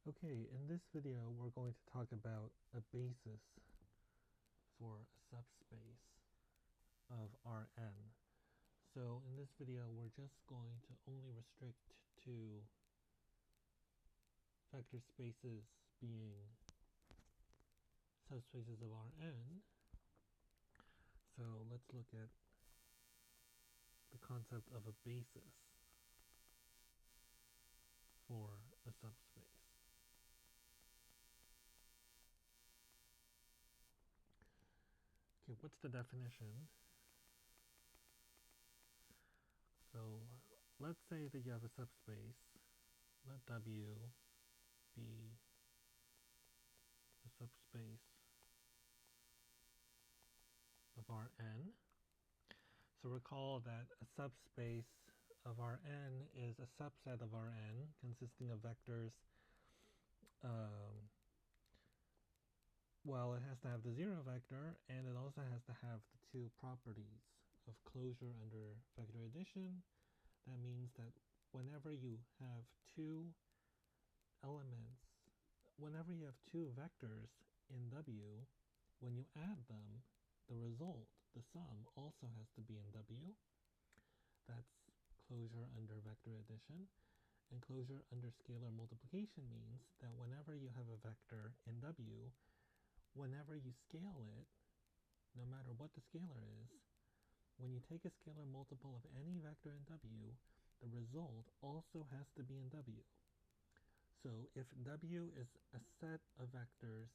Okay, in this video we're going to talk about a basis for a subspace of Rn. So in this video we're just going to only restrict to vector spaces being subspaces of Rn. So let's look at the concept of a basis for a subspace. Okay, what's the definition? So let's say that you have a subspace. Let W be the subspace of Rn. So recall that a subspace of Rn is a subset of Rn consisting of vectors. Well, it has to have the zero vector, and it also has to have the two properties of closure under vector addition. That means that whenever you have two elements, whenever you have two vectors in W, when you add them, the result, the sum, also has to be in W. That's closure under vector addition. And closure under scalar multiplication means that whenever you have a vector in W, whenever you scale it, no matter what the scalar is, when you take a scalar multiple of any vector in W, the result also has to be in W. So if W is a set of vectors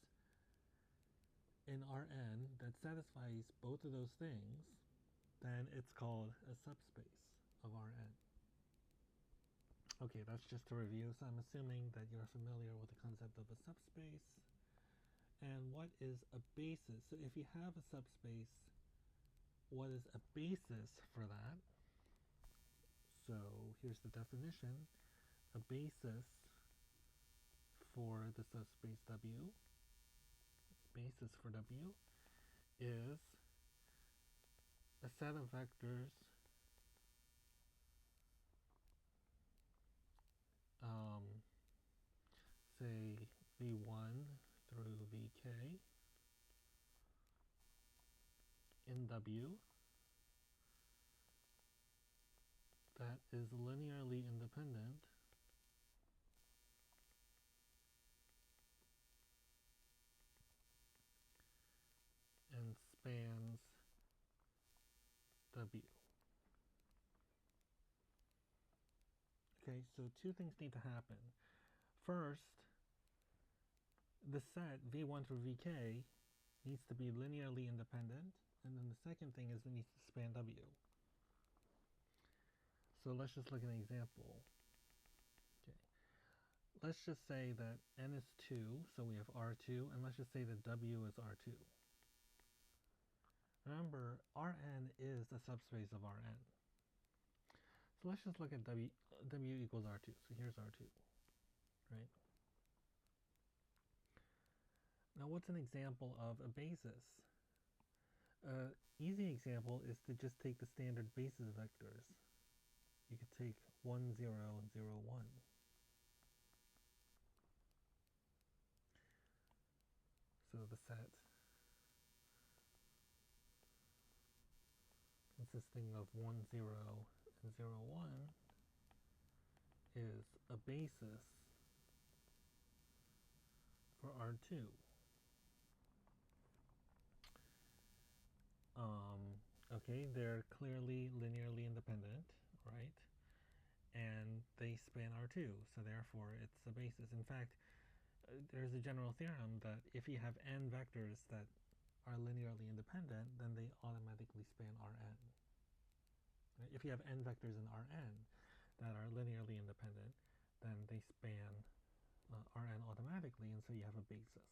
in Rn that satisfies both of those things, then it's called a subspace of Rn. Okay, that's just a review, so I'm assuming that you're familiar with the concept of a subspace. And what is a basis? So if you have a subspace, what is a basis for that? So here's the definition. A basis for the subspace W, basis for W, is a set of vectors say v1 through vk in W that is linearly independent and spans W. Okay, so two things need to happen. First, the set v1 through vk needs to be linearly independent, and then the second thing is it needs to span W. So let's just look at an example. Okay, let's just say that n is 2, so we have R2, and let's just say that W is R2. Remember, Rn is a subspace of Rn. So let's just look at W equals R2. So here's R2, right? Now what's an example of a basis? An easy example is to just take the standard basis vectors. You could take 1, 0, and 0, 1. So the set consisting of 1, 0, and 0, 1 is a basis for R2. Okay, they're clearly linearly independent, right? And they span R2, so therefore it's a basis. In fact, there's a general theorem that if you have n vectors that are linearly independent, then they automatically span Rn. Right? If you have n vectors in Rn that are linearly independent, then they span Rn automatically, and so you have a basis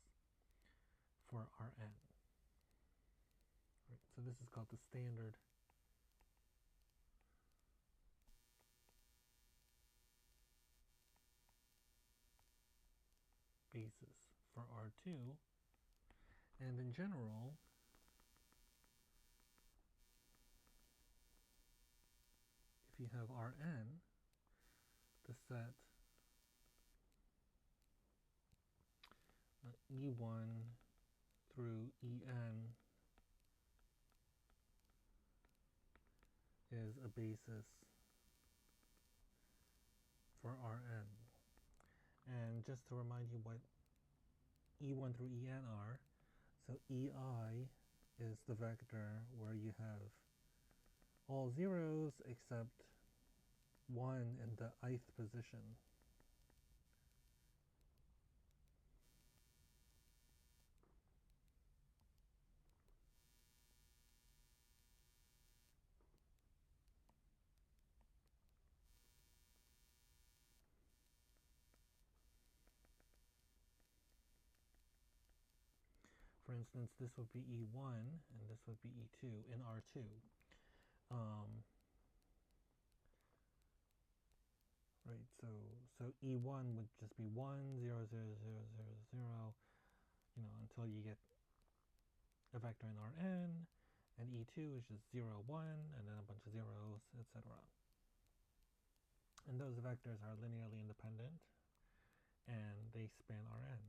for Rn. Right, so this is called the standard basis for R2, and in general, if you have Rn, the set E1 through En is a basis for Rn. And just to remind you what E1 through En are, so Ei is the vector where you have all zeros except 1 in the ith position. For instance, this would be E1 and this would be E2 in R2. Right, so E1 would just be 1, 0, 0, 0, 0, 0, until you get a vector in Rn, and E2 is just 0, 1, and then a bunch of zeros, etc. And those vectors are linearly independent, and they span Rn.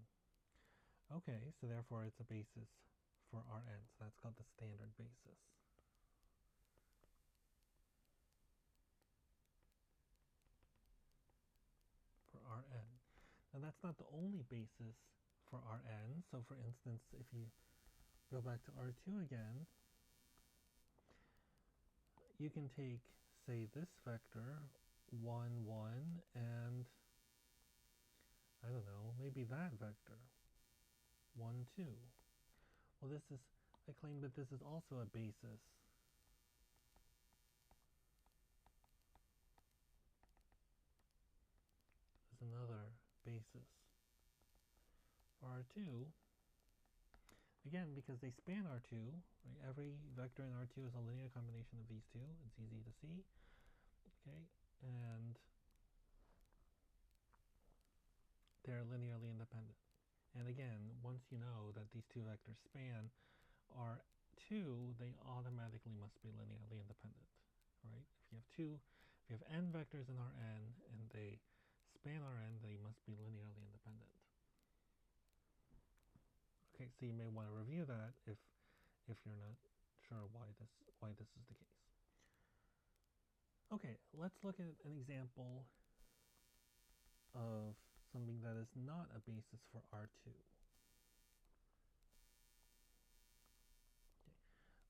Okay, so therefore it's a basis for Rn, so that's called the standard basis. For Rn. Now that's not the only basis for Rn, so for instance, if you go back to R2 again, you can take, say, this vector, 1, 1, and, I don't know, maybe that vector, 1, 2. Well, I claim that this is also a basis. There's another basis. For R2, again, because they span R2, right? Every vector in R2 is a linear combination of these two. It's easy to see. Okay, and they're linearly independent. And again, once you know that these two vectors span R2, they automatically must be linearly independent, right? If you have n vectors in Rn and they span Rn, they must be linearly independent. Okay, so you may want to review that if you're not sure why this is the case. Okay, let's look at an example of something that is not a basis for R2. Okay.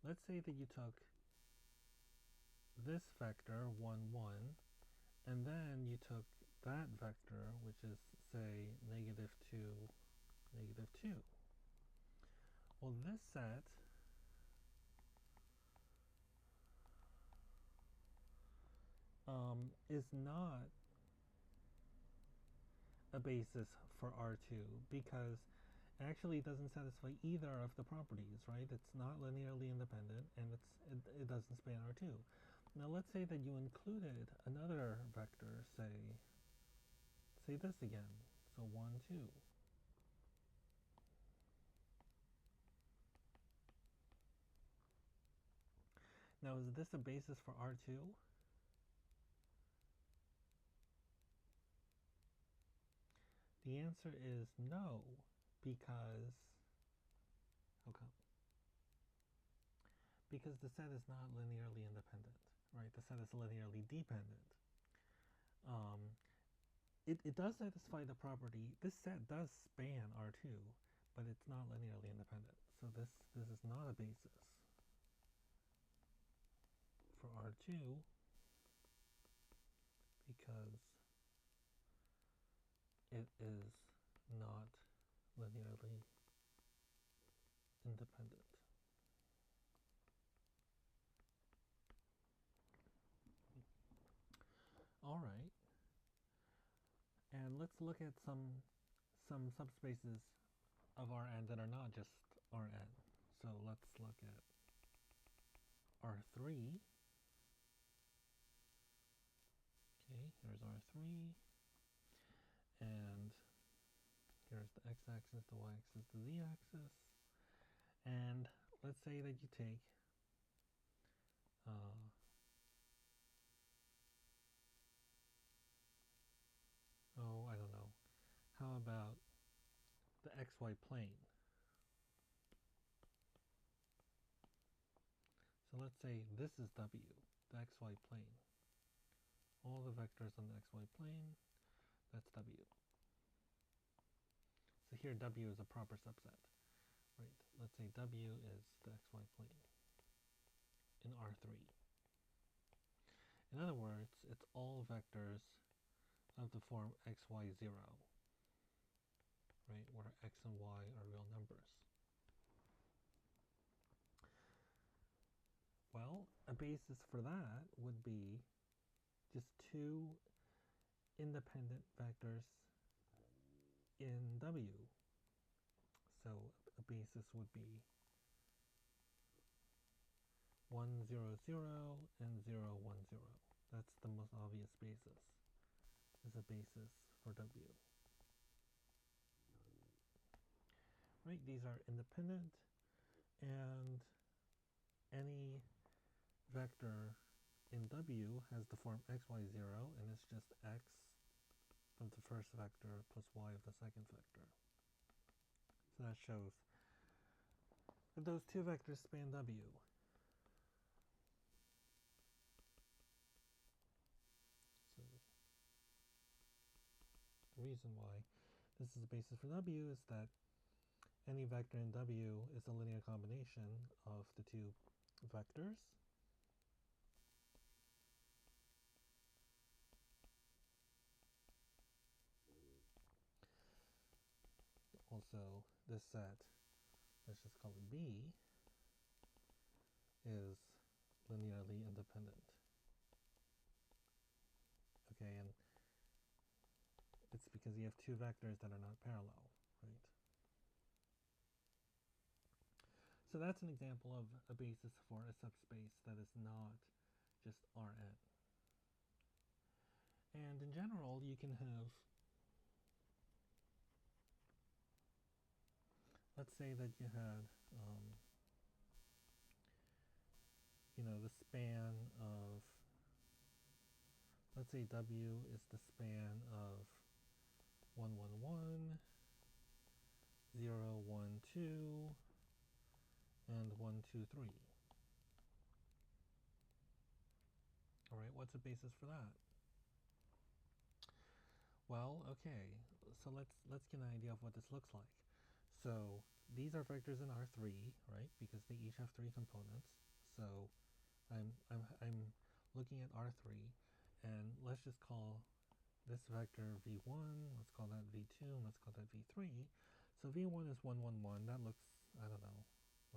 Let's say that you took this vector, 1, 1, and then you took that vector, which is, say, negative 2, negative 2. Well, this set is not a basis for R2 because actually it doesn't satisfy either of the properties, right? It's not linearly independent and it doesn't span R2. Now let's say that you included another vector, say this again, so 1, 2. Now is this a basis for R2? The answer is no, because, how come? Because the set is not linearly independent, right? The set is linearly dependent. It does satisfy the property, this set does span R2, but it's not linearly independent. So this is not a basis for R2 because it is not linearly independent. All right. And let's look at some subspaces of Rn that are not just Rn. So let's look at R3. Okay, here's R3. And here's the x-axis, the y-axis, the z-axis. And let's say that you take I don't know. How about the xy plane. So let's say this is W, the xy plane. All the vectors on the xy plane, that's W. So here W is a proper subset, right? Let's say W is the xy plane in R3. In other words, it's all vectors of the form xy0, right, where x and y are real numbers. Well, a basis for that would be just two independent vectors in W. So a basis would be 1, 0, 0, and 0, 1, 0. That's the most obvious basis, is a basis for W. Right, these are independent, and any vector in W has the form x, y, 0, and it's just x of the first vector plus y of the second vector. So that shows that those two vectors span W. So the reason why this is a basis for W is that any vector in W is a linear combination of the two vectors. Also, this set, let's just call it B, is linearly independent. Okay, and it's because you have two vectors that are not parallel, right? So that's an example of a basis for a subspace that is not just Rn. And in general, you can have, let's say that you had, the span of, let's say W is the span of 1, 1, 1, 0, 1, 2, and 1, 2, 3. All right, what's a basis for that? Well, okay, so let's get an idea of what this looks like. So these are vectors in R3, right? Because they each have 3 components. So I'm looking at R3, and let's just call this vector V1. Let's call that V2. And let's call that V3. So V1 is 1, 1, 1. That looks, I don't know,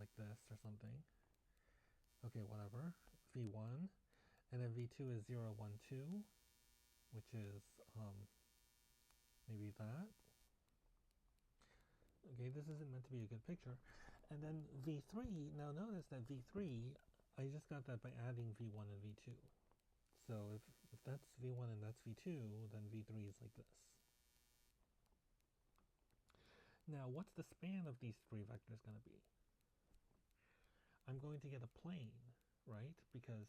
like this or something. Okay, whatever. V1, and then V2 is 0, 1, 2, which is maybe that. Okay, this isn't meant to be a good picture. And then V3, now notice that V3, I just got that by adding V1 and V2. So if that's V1 and that's V2, then V3 is like this. Now, what's the span of these 3 vectors going to be? I'm going to get a plane, right? Because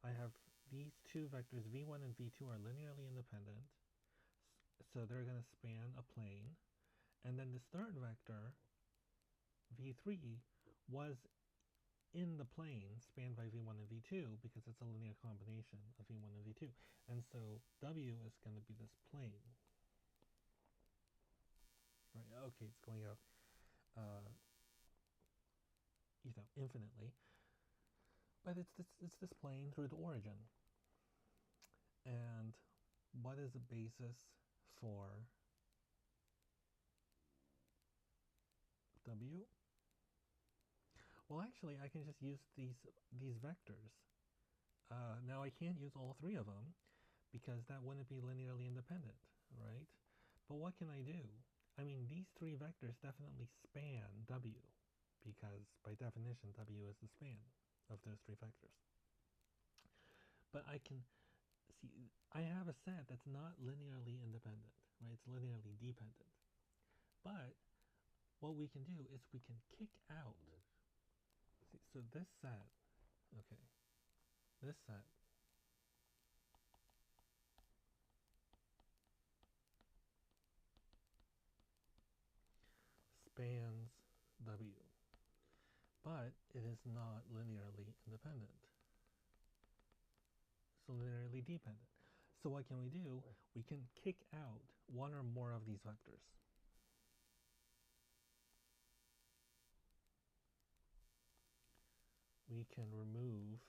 I have these 2 vectors, V1 and V2 are linearly independent, so they're going to span a plane. And then this third vector, V3, was in the plane spanned by V1 and V2 because it's a linear combination of V1 and V2. And so W is going to be this plane. Right, okay, it's going out infinitely. But it's this plane through the origin. And what is the basis for W? Well, actually, I can just use these vectors. Now, I can't use all 3 of them because that wouldn't be linearly independent, right? But what can I do? I mean, these 3 vectors definitely span W because, by definition, W is the span of those 3 vectors. But I can see, I have a set that's not linearly independent, right? It's linearly dependent. But what we can do is we can kick out. See, so this set, okay, this set spans W, but it is not linearly independent. It's linearly dependent. So what can we do? We can kick out one or more of these vectors. We can remove.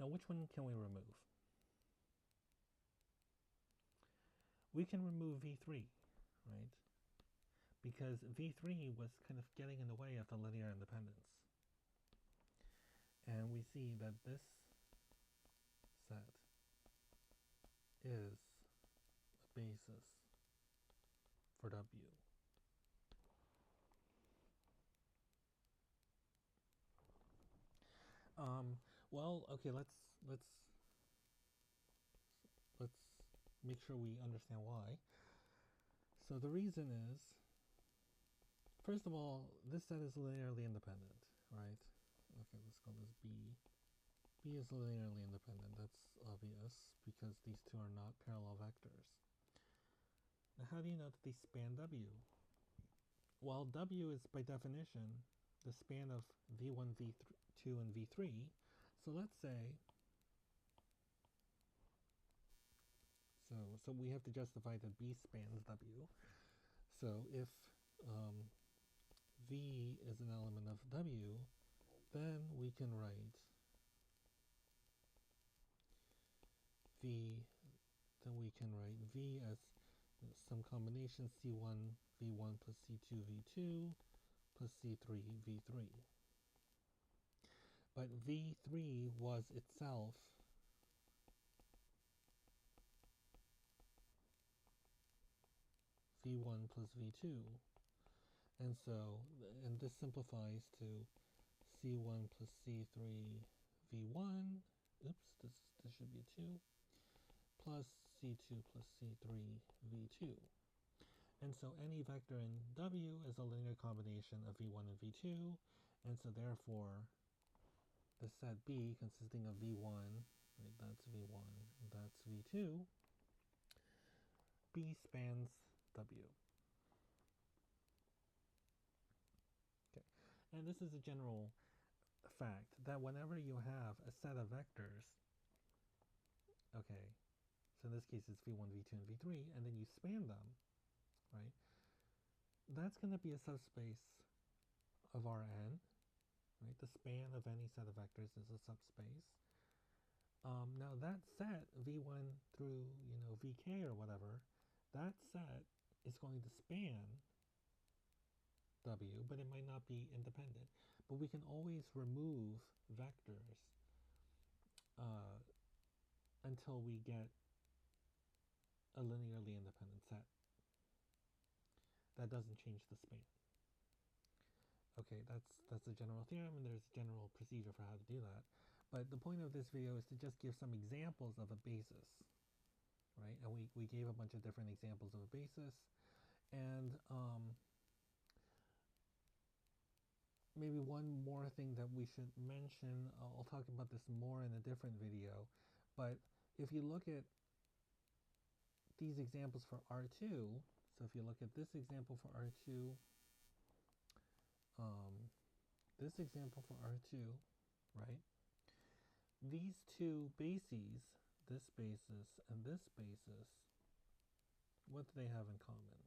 Now, which one can we remove? We can remove V3, right? Because V3 was kind of getting in the way of the linear independence. And we see that this set is a basis for W. Well, okay, let's make sure we understand why. So the reason is, first of all, this set is linearly independent, right? Okay, let's call this B. B is linearly independent, that's obvious, because these two are not parallel vectors. Now, how do you know that they span W? Well, W is, by definition, the span of V1, V2, and V3. So let's say, so we have to justify that B spans W. So if V is an element of W, then we can write V as some combination C1 V1 plus C2 V2 plus C3 V3. But V3 was itself V1 plus V2. And so, and this simplifies to C1 plus C3 V1, oops, this should be a 2, plus C2 plus C3 V2. And so any vector in W is a linear combination of V1 and V2, and so therefore the set B consisting of V1, right, that's V1, that's V2, B spans W. Okay, and this is a general fact that whenever you have a set of vectors, okay, so in this case it's V1, V2, and V3, and then you span them, right, that's going to be a subspace of Rn, right? The span of any set of vectors is a subspace. Now that set, V1 through, Vk or whatever, that set is going to span W, but it might not be independent. But we can always remove vectors until we get a linearly independent set. That doesn't change the span. Okay, that's a general theorem, and there's a general procedure for how to do that. But the point of this video is to just give some examples of a basis, right? And we gave a bunch of different examples of a basis. And maybe one more thing that we should mention, I'll talk about this more in a different video, but if you look at these examples for R2, so if you look at this example for R2, this example for R2, right? These two bases, this basis and this basis, what do they have in common?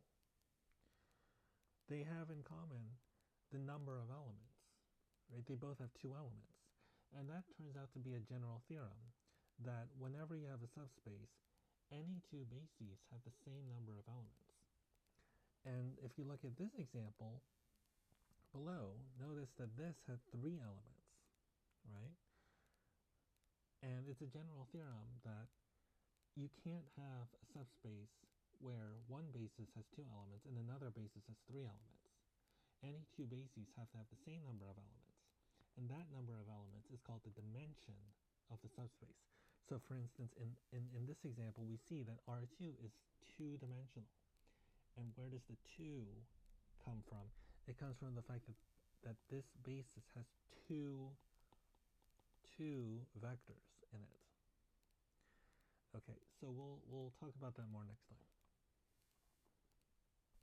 They have in common the number of elements, right? They both have two elements. And that turns out to be a general theorem, that whenever you have a subspace, any two bases have the same number of elements. And if you look at this example below, notice that this had 3 elements, right? And it's a general theorem that you can't have a subspace where one basis has 2 elements and another basis has 3 elements. Any two bases have to have the same number of elements. And that number of elements is called the dimension of the subspace. So for instance, in this example, we see that R2 is 2-dimensional. And where does the 2 come from? It comes from the fact that this basis has two vectors in it. Okay, so we'll talk about that more next time.